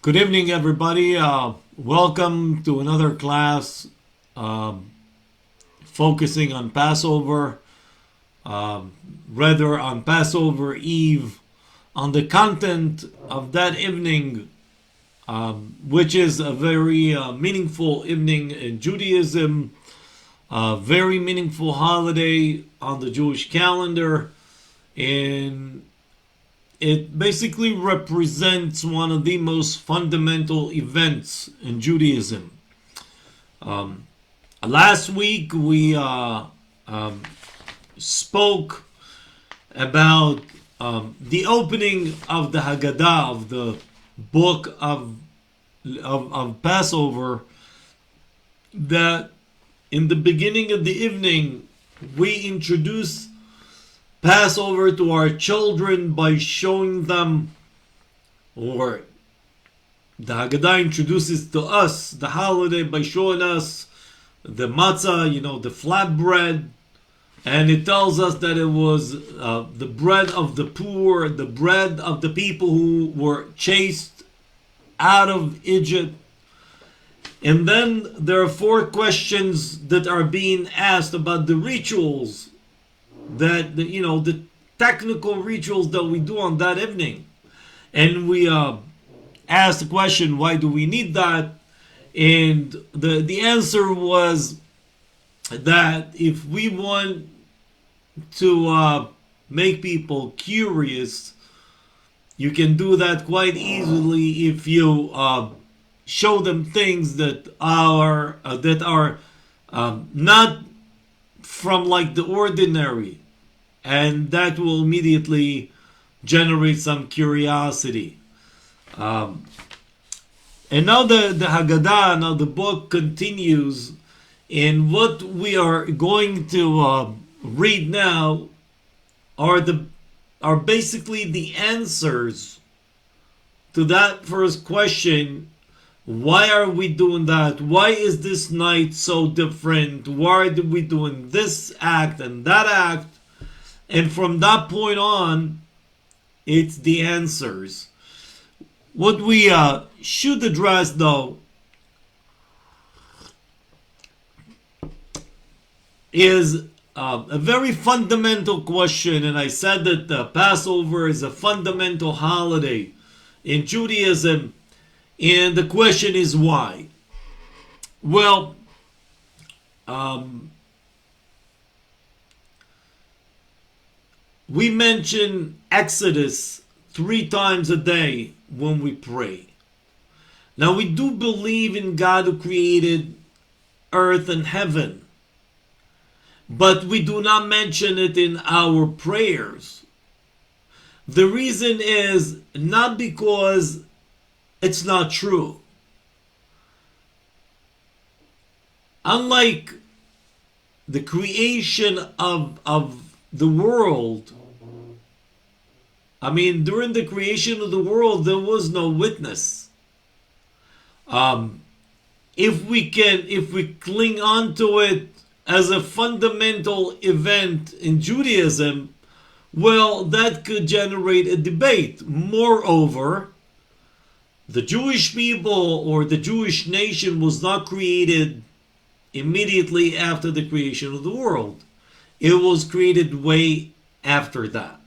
Good evening, everybody. Welcome to another class focusing on Passover, rather on Passover Eve, on the content of that evening, which is a very meaningful evening in Judaism, a very meaningful holiday on the Jewish calendar, and it basically represents one of the most fundamental events in Judaism. Last week we spoke about the opening of the Hagada, of the book of Passover, that in the beginning of the evening we introduce Passover to our children by showing them, or the Haggadah introduces to us the holiday by showing us the matzah, the flatbread, and it tells us that it was the bread of the poor, the bread of the people who were chased out of Egypt. And then there are four questions that are being asked about the rituals, that the technical rituals that we do on that evening. And we asked the question, why do we need that? And the answer was that if we want to make people curious, you can do that quite easily if you show them things that are not from like the ordinary, and that will immediately generate some curiosity. And now the Haggadah, now the book continues, and what we are going to read now are basically the answers to that first question. Why are we doing that? Why is this night so different? Why are we doing this act and that act? And from that point on, it's the answers. What we should address, though, is a very fundamental question. And I said that Passover is a fundamental holiday in Judaism. And the question is why? Well, we mention Exodus 3 times a day when we pray. Now, we do believe in God who created earth and heaven, but we do not mention it in our prayers. The reason is not because it's not true. Unlike the creation of the world, during the creation of the world, there was no witness. If we cling on to it as a fundamental event in Judaism, well, that could generate a debate. Moreover, the Jewish people or the Jewish nation was not created immediately after the creation of the world. It was created way after that.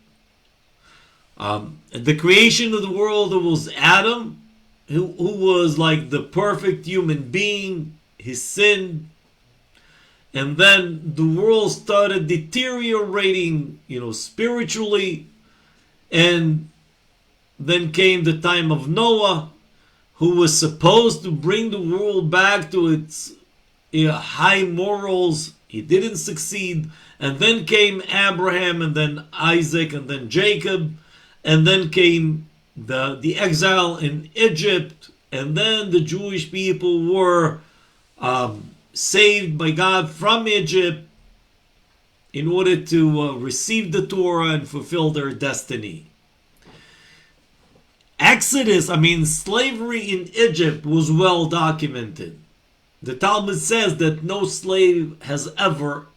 The creation of the world, it was Adam, who was like the perfect human being. He sinned. And then the world started deteriorating, spiritually. And then came the time of Noah, who was supposed to bring the world back to its high morals. He didn't succeed. And then came Abraham, and then Isaac, and then Jacob. And then came the exile in Egypt. And then the Jewish people were saved by God from Egypt in order to receive the Torah and fulfill their destiny. Exodus, slavery in Egypt was well documented. The Talmud says that no slave has ever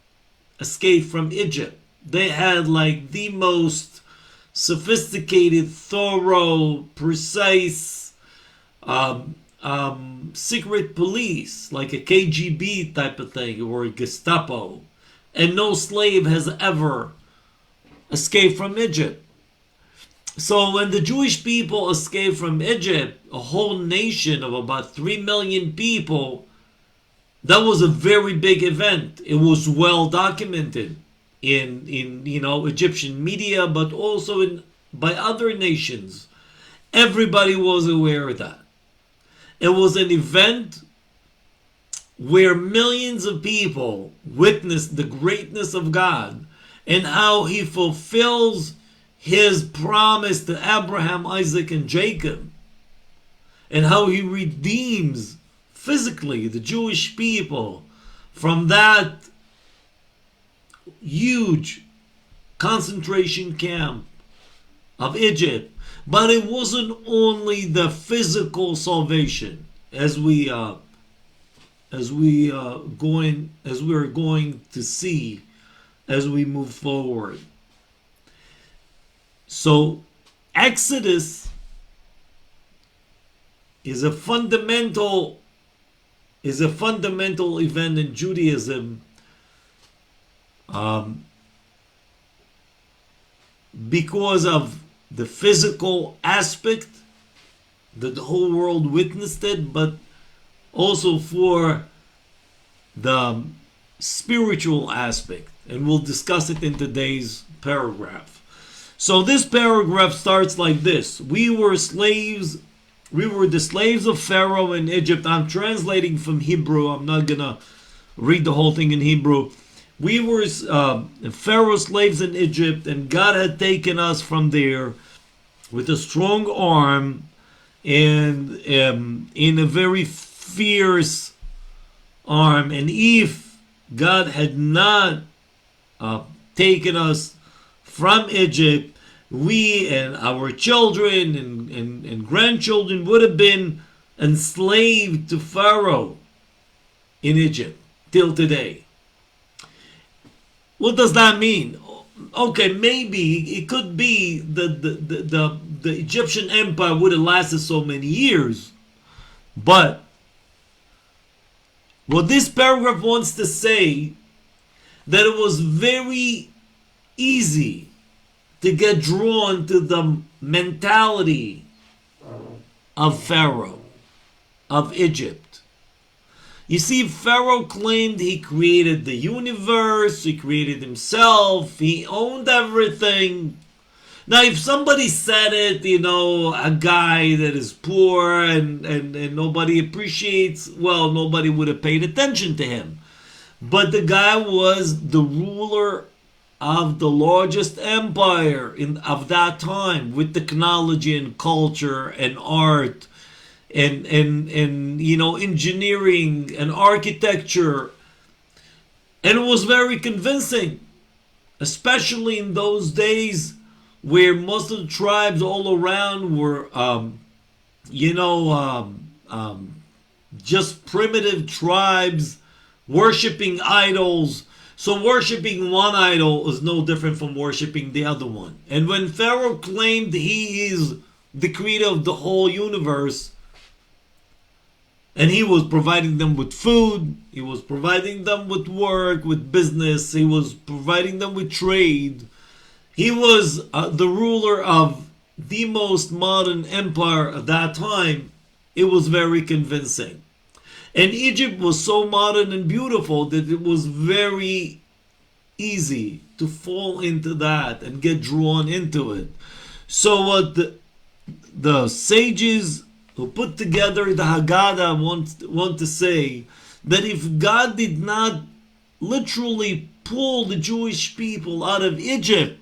escaped from Egypt. They had like the most sophisticated, thorough, precise secret police, like a KGB type of thing, or a Gestapo, and no slave has ever escaped from Egypt. So when the Jewish people escaped from Egypt, a whole nation of about 3 million people, that was a very big event. It was well documented in Egyptian media, but also by other nations. Everybody was aware of that. It was an event where millions of people witnessed the greatness of God and how he fulfills his promise to Abraham, Isaac, and Jacob, and how he redeems physically the Jewish people from that huge concentration camp of Egypt. But it wasn't only the physical salvation, as we are going to see as we move forward. So Exodus is a fundamental event in Judaism, because of the physical aspect that the whole world witnessed it, but also for the spiritual aspect, and we'll discuss it in today's paragraph. So this paragraph starts like this: we were the slaves of Pharaoh in Egypt. I'm translating from Hebrew. I'm not gonna read the whole thing in Hebrew. We were Pharaoh's slaves in Egypt, and God had taken us from there with a strong arm and in a very fierce arm. And if God had not taken us from Egypt, we and our children and grandchildren would have been enslaved to Pharaoh in Egypt till today. What does that mean? Okay, maybe it could be that the Egyptian empire would have lasted so many years, but what this paragraph wants to say, that it was very easy to get drawn to the mentality of Pharaoh, of Egypt. You see, Pharaoh claimed he created the universe, he created himself, he owned everything. Now, if somebody said it, a guy that is poor and nobody appreciates, well, nobody would have paid attention to him. But the guy was the ruler of the largest empire of that time, with technology and culture and art and engineering and architecture. And it was very convincing, especially in those days where most of the tribes all around were just primitive tribes worshiping idols. So worshiping one idol is no different from worshiping the other one. And when Pharaoh claimed he is the creator of the whole universe, and he was providing them with food, he was providing them with work, with business, he was providing them with trade, he was the ruler of the most modern empire at that time, it was very convincing. And Egypt was so modern and beautiful that it was very easy to fall into that and get drawn into it. So what the sages who put together the Hagada want to say, that if God did not literally pull the Jewish people out of Egypt,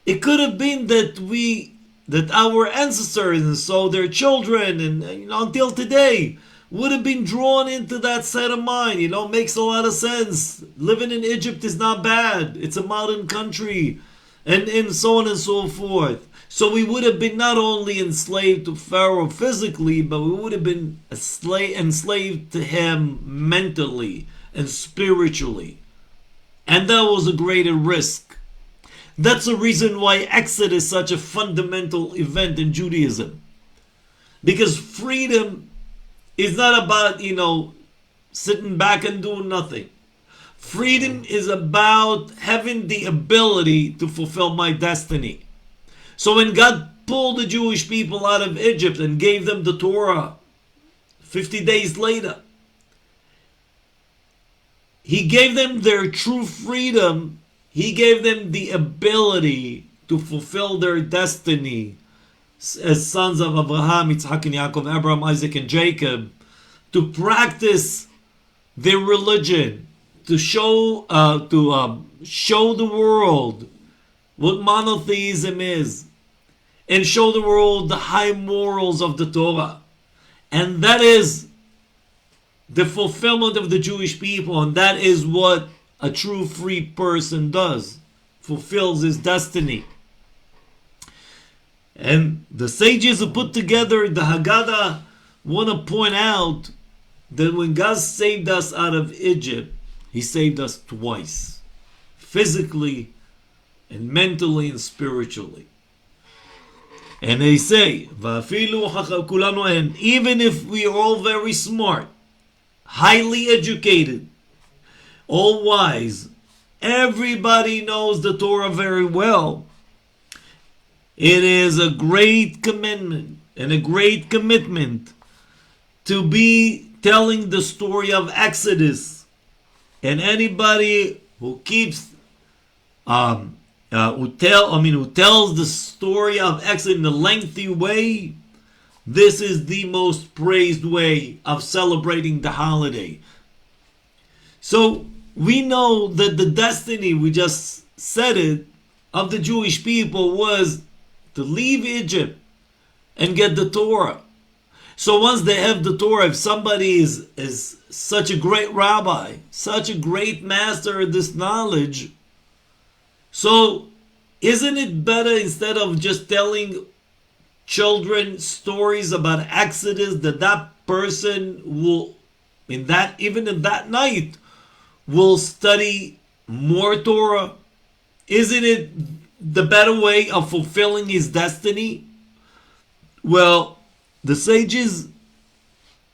it could have been that our ancestors, and so their children, and until today, would have been drawn into that set of mind. Makes a lot of sense. Living in Egypt is not bad. It's a modern country, and so on and so forth. So we would have been not only enslaved to Pharaoh physically, but we would have been enslaved to him mentally and spiritually. And that was a greater risk. That's the reason why Exodus is such a fundamental event in Judaism. Because freedom is not about, sitting back and doing nothing. Freedom is about having the ability to fulfill my destiny. So when God pulled the Jewish people out of Egypt and gave them the Torah 50 days later, He gave them their true freedom. He gave them the ability to fulfill their destiny as sons of Abraham, Yitzhak, and Yaakov, Abraham, Isaac, and Jacob, to practice their religion, to show the world what monotheism is, and show the world the high morals of the Torah. And that is the fulfillment of the Jewish people, and that is what a true free person does, fulfills his destiny. And the sages who put together the Hagada want to point out that when God saved us out of Egypt, He saved us twice, physically and mentally and spiritually. And they say, and even if we are all very smart, highly educated, all wise, everybody knows the Torah very well, it is a great commandment and a great commitment to be telling the story of Exodus. And anybody who keeps who tells the story of Exodus in a lengthy way, this is the most praised way of celebrating the holiday. So we know that the destiny, we just said it, of the Jewish people was to leave Egypt and get the Torah. So once they have the Torah, if somebody is such a great rabbi, such a great master of this knowledge, so isn't it better, instead of just telling children stories about Exodus, that person will, even in that night, will study more Torah? Isn't it the better way of fulfilling his destiny? Well, the sages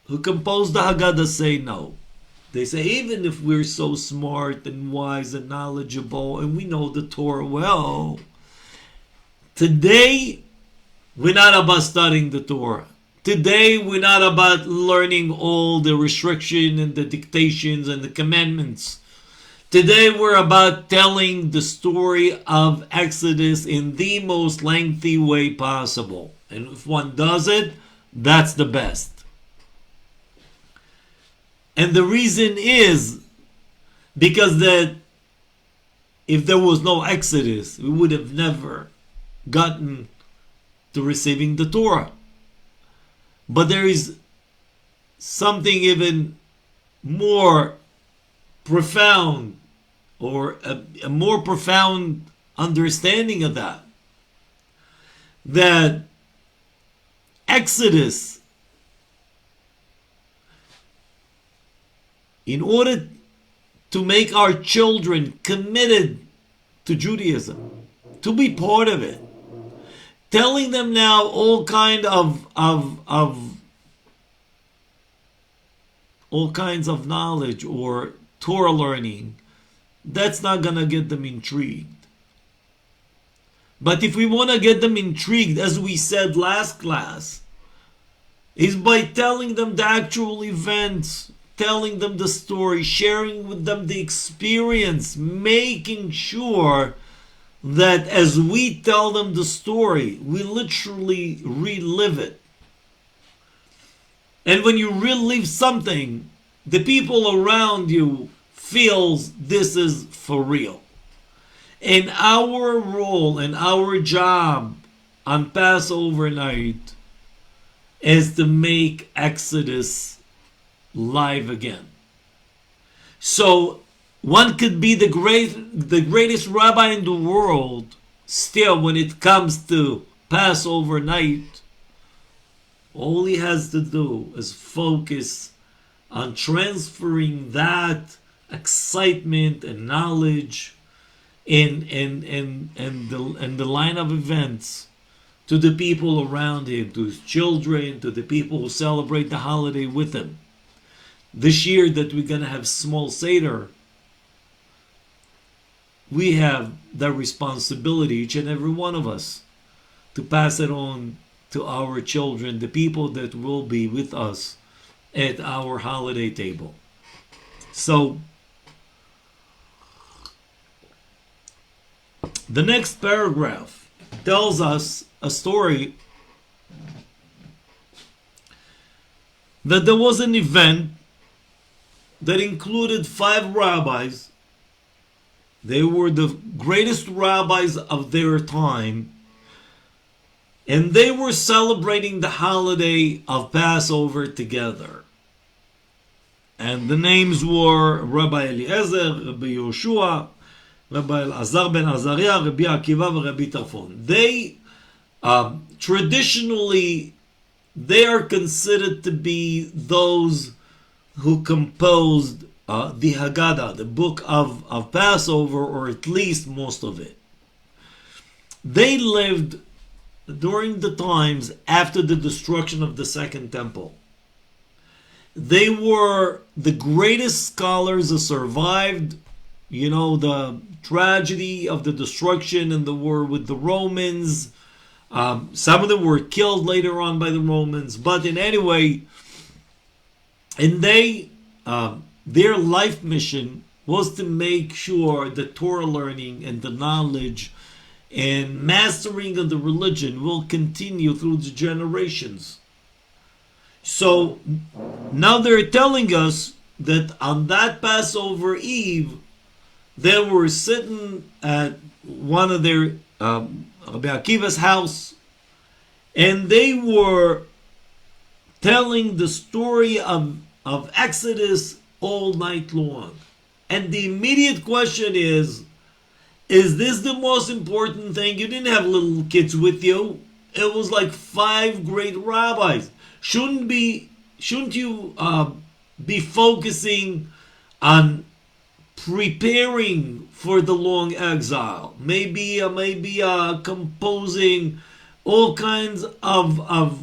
who composed the Haggadah say no. They say even if we're so smart and wise and knowledgeable and we know the Torah well, today we're not about studying the Torah. Today we're not about learning all the restrictions and the dictations and the commandments. Today we're about telling the story of Exodus in the most lengthy way possible. And if one does it, that's the best. And the reason is because that if there was no Exodus, we would have never gotten to receiving the Torah. But there is something even more profound, or a more profound understanding of that. That Exodus, in order to make our children committed to Judaism, to be part of it, telling them now all kinds of knowledge or Torah learning, that's not gonna get them intrigued. But if we want to get them intrigued, as we said last class, is by telling them the actual events, telling them the story, sharing with them the experience, making sure that as we tell them the story, we literally relive it. And when you relive something, the people around you feels this is for real. And our role and our job on Passover night is to make Exodus live again. So one could be the greatest rabbi in the world, still when it comes to Passover night, all he has to do is focus on transferring that excitement and knowledge and the line of events to the people around him, to his children, to the people who celebrate the holiday with him. This year that we're going to have small Seder, we have the responsibility, each and every one of us, to pass it on to our children, the people that will be with us at our holiday table. So, the next paragraph tells us a story that there was an event that included 5 rabbis. They were the greatest rabbis of their time, and they were celebrating the holiday of Passover together. And the names were Rabbi Eliezer, Rabbi Yoshua, Rabbi Elazar ben Azariah, Rabbi Akiva, and Rabbi Tarfon. They traditionally, they are considered to be those who composed the Hagada, the book of Passover, or at least most of it. They lived during the times after the destruction of the Second Temple. They were the greatest scholars that survived, the tragedy of the destruction and the war with the Romans. Some of them were killed later on by the Romans, but in any way, and their life mission was to make sure the Torah learning and the knowledge and mastering of the religion will continue through the generations. So now they're telling us that on that Passover Eve, they were sitting at one of their Rabbi Akiva's house, and they were telling the story of Exodus all night long. And the immediate question is this the most important thing? You didn't have little kids with you. It was like 5 great rabbis. Shouldn't you be focusing on preparing for the long exile? Maybe composing all kinds of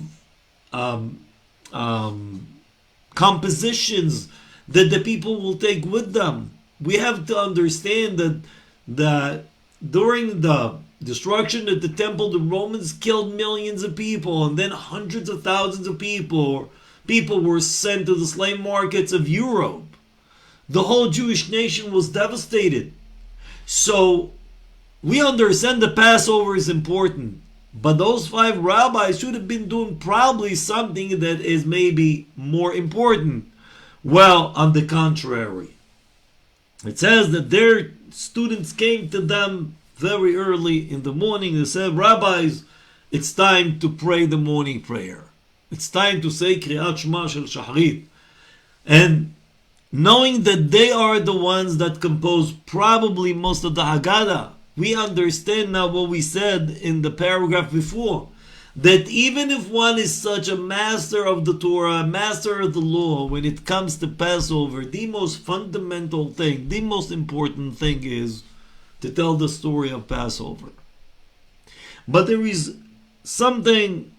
compositions that the people will take with them. We have to understand that during the destruction of the temple, the Romans killed millions of people, and then hundreds of thousands of people were sent to the slave markets of Europe. The whole Jewish nation was devastated. So we understand the Passover is important, but those 5 rabbis should have been doing probably something that is maybe more important. Well, on the contrary, it says that their students came to them very early in the morning. They said, "Rabbis, it's time to pray the morning prayer. It's time to say Kriyat Shema Shel Shachrit." And knowing that they are the ones that compose probably most of the Haggadah, we understand now what we said in the paragraph before, that even if one is such a master of the Torah, a master of the law, when it comes to Passover, the most fundamental thing, the most important thing is to tell the story of Passover. But there is something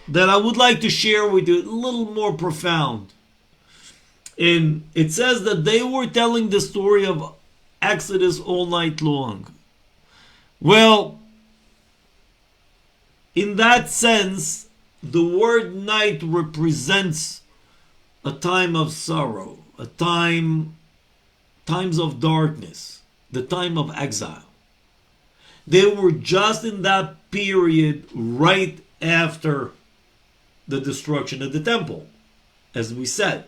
that I would like to share with you, a little more profound. And it says that they were telling the story of Exodus all night long. Well, in that sense, the word night represents a time of sorrow, times of darkness, the time of exile. They were just in that period right after the destruction of the temple, as we said.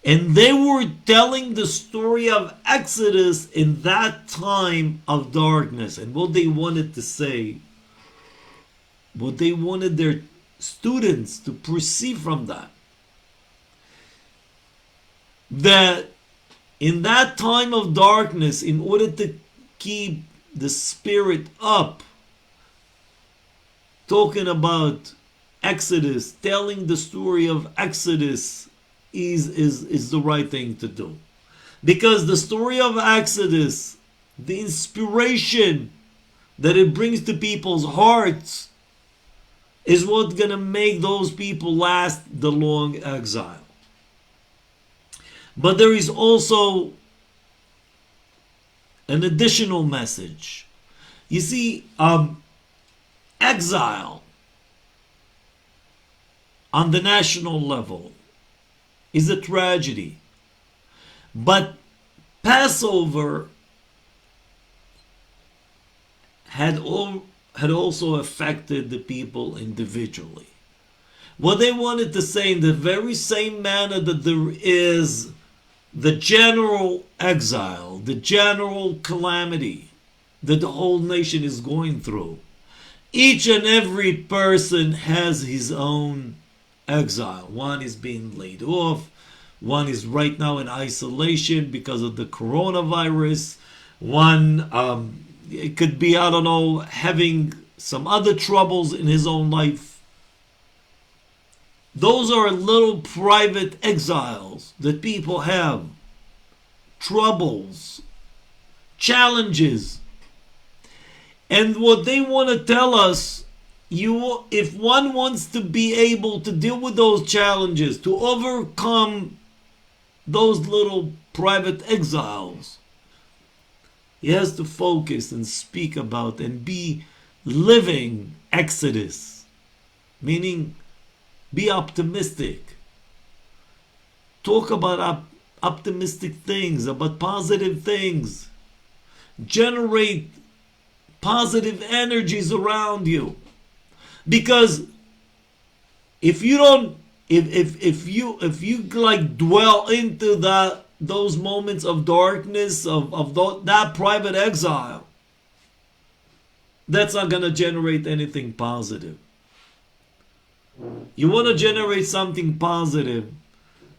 And they were telling the story of Exodus in that time of darkness. And what they wanted to say, what they wanted their students to perceive from that in that time of darkness, in order to keep the spirit up, talking about Exodus, telling the story of Exodus is the right thing to do. Because the story of Exodus, the inspiration that it brings to people's hearts, is what's going to make those people last the long exile. But there is also an additional message. You see, exile on the national level is a tragedy. But Passover had also affected the people individually. What they wanted to say, in the very same manner that there is the general exile, the general calamity that the whole nation is going through, each and every person has his own exile. One is being laid off. One is right now in isolation because of the coronavirus. One, it could be, I don't know, having some other troubles in his own life. Those are little private exiles that people have. Troubles, challenges. And what they want to tell us, if one wants to be able to deal with those challenges, to overcome those little private exiles, he has to focus and speak about and be living Exodus, meaning be optimistic. Talk about optimistic things, about positive things. Generate positive energies around you. Because if you don't, if you like dwell into those moments of darkness, of that private exile, that's not going to generate anything positive. You want to generate something positive,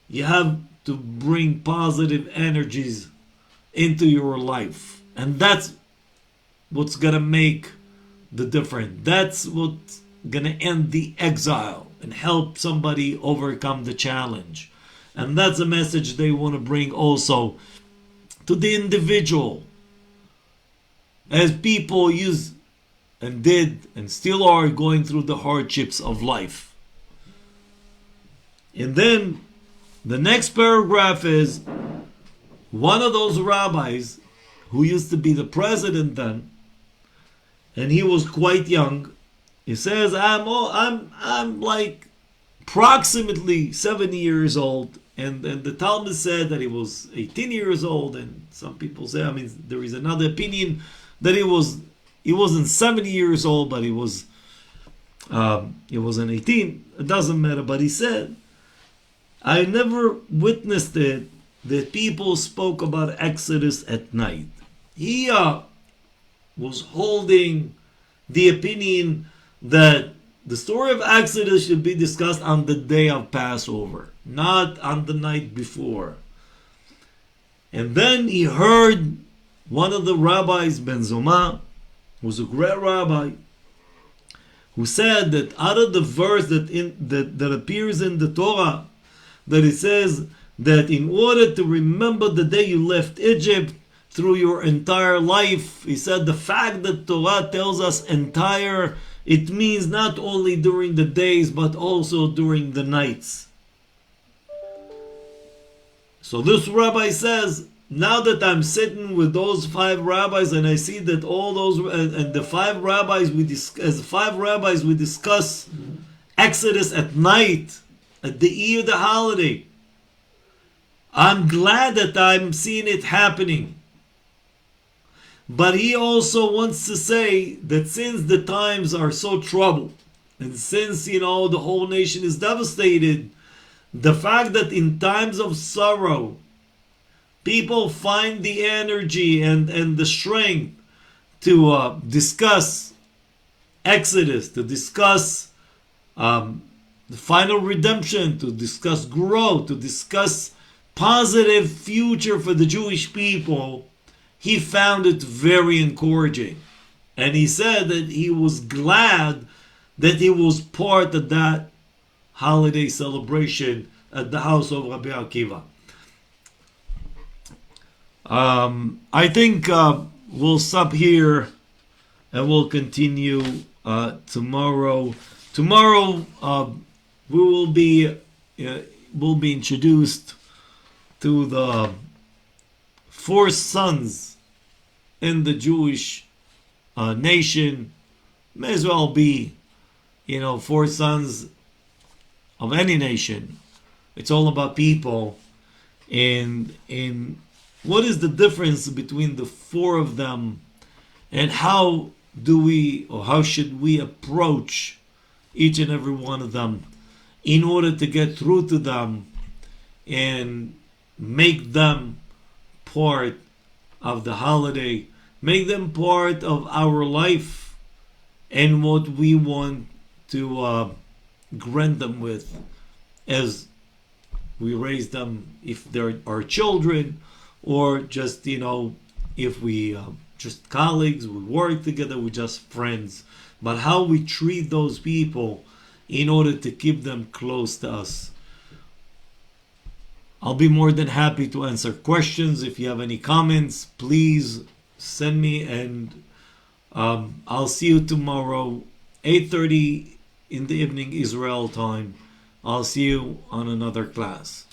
you have to bring positive energies into your life. And that's what's going to make the difference. That's what's going to end the exile and help somebody overcome the challenge. And that's a message they want to bring also to the individual. As people use and did and still are going through the hardships of life. And then the next paragraph is one of those rabbis who used to be the president then, and he was quite young. He says, I'm like approximately 70 years old, and the Talmud said that he was 18 years old, and some people say, there is another opinion that he wasn't 70 years old, but he wasn't 18. It doesn't matter. But he said, I never witnessed it that people spoke about Exodus at night. He was holding the opinion that the story of Exodus should be discussed on the day of Passover, not on the night before. And then he heard one of the rabbis, Ben Zoma, who was a great rabbi, who said that out of the verse that appears in the Torah, that it says that in order to remember the day you left Egypt through your entire life, he said the fact that Torah tells us entire, it means not only during the days but also during the nights. So this rabbi says, now that I'm sitting with those 5 rabbis and I see that all those and the 5 rabbis we discuss Exodus at night, at the eve of the holiday, I'm glad that I'm seeing it happening. But he also wants to say that since the times are so troubled, and since, the whole nation is devastated, the fact that in times of sorrow, people find the energy and the strength to discuss Exodus, to discuss the final redemption, to discuss growth, to discuss positive future for the Jewish people, he found it very encouraging. And he said that he was glad that he was part of that holiday celebration at the house of Rabbi Akiva. I think we'll stop here and we'll continue tomorrow Tomorrow we will be introduced to the four sons in the Jewish nation. May as well be, four sons of any nation. It's all about people. And what is the difference between the four of them, and how should we approach each and every one of them in order to get through to them and make them part of the holiday, make them part of our life and what we want to grant them with as we raise them, if they're our children, or just if we just colleagues, we work together, we're just friends. But how we treat those people in order to keep them close to us. I'll be more than happy to answer questions. If you have any comments, please send me, and I'll see you tomorrow, 8:30 in the evening Israel time. I'll see you on another class.